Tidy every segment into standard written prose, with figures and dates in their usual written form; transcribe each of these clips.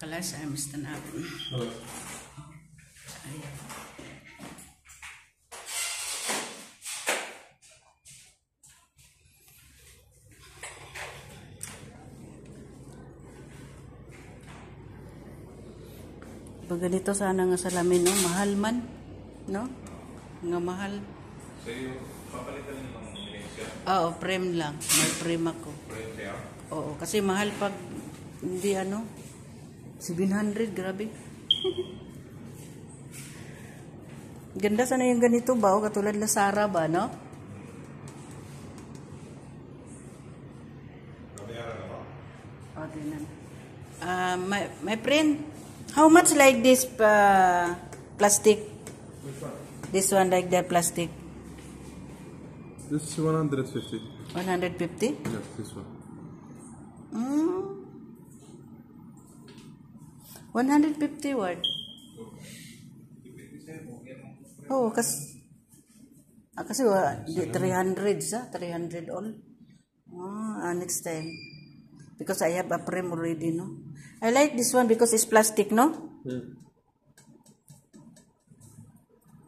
Kalas ay mistan apon. Ayan. Pag ganito sana nga salamin, no? Mahal man, no? Nga mahal. So yung papalitan niyo ng siya? Oo, frame lang. May frame ako. Frame siya? Oo, kasi mahal pag hindi 700, grabe. Ganda sana yung ganito ba? Katulad na Sara ba, no? Nabayaran na ba? Okay na. My friend, how much like this plastic? Which one? This one like that plastic? This is 150. 150? Yes, this one. 150 what? Oh, kasi 300 sa 300 all. Next time. Because I have a frame already, no? I like this one because it's plastic, no?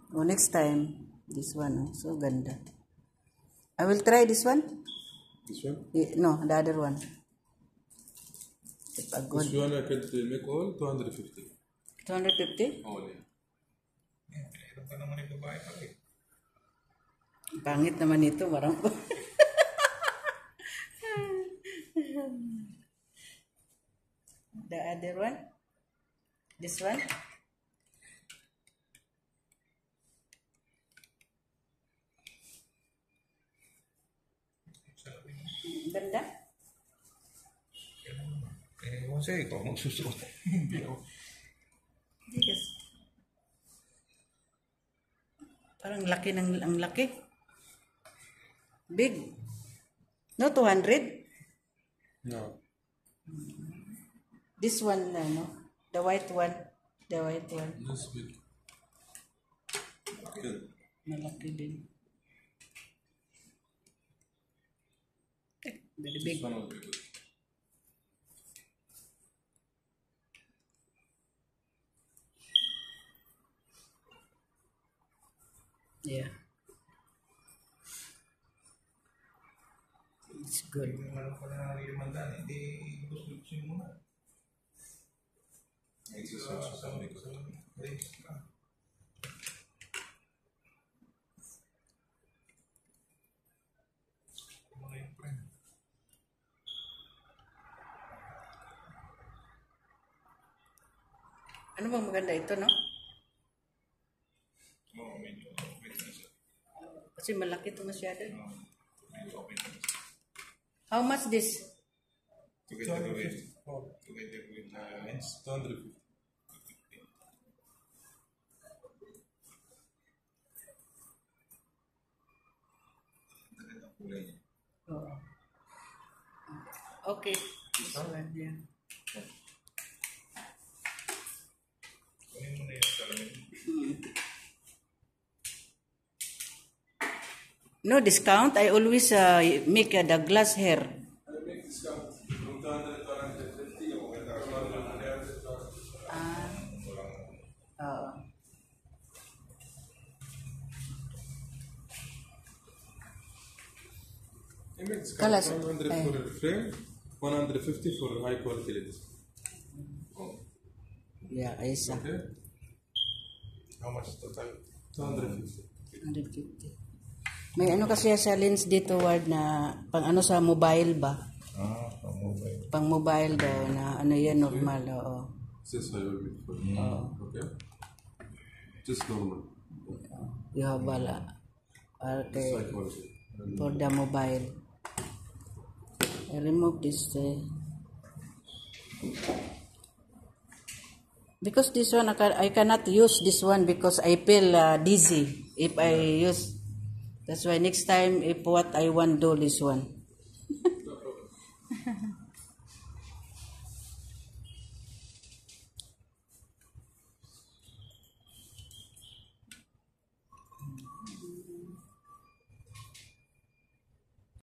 Oh, next time. This one, no? So ganda. I will try this one. This one? No, the other one. If a good. This one I could make all 250. 250? All, yeah. Meron ka naman yung babae pag Pangit naman ito, marang po. The other one? This one? Ganda? Ewan sa'yo, ikaw magsusuot. Hindi ako. Hindi kasi. Parang laki ang laki. Big. No, 200? No. This one, no? The white one. The white one. This big. Good. Malaki din. Very big. This one will be good. Yeah. It's good. Meron pa na nalilimandaan, hindi gusto mo na. Exercise sa mga ko. Ano bang maganda ito, no? Oo, medyo open na siya. Kasi malaki ito masyado. Medyo open na siya. How much this? Together with lens, 250. Oh. Okay. This one, yeah. Kunin mo na yung salamin. No discount. I always make the glass hair. I make discount from 200 to 150. I make discount Kalas. 100 for a frame, 150 for high quality lens. Oh, Yeah, Aisa. okay. How much total? 250. 150. May ano kasi sa lens dito, Ward, na pang ano sa mobile ba? Pang mobile. Pang mobile daw na ano yan, normal. Oo. This is how you will for okay? Just normal. You have This high quality. for the mobile. I remove this. Because this one, I cannot use this one because I feel dizzy if I use. That's why next time, if what I want, do this one.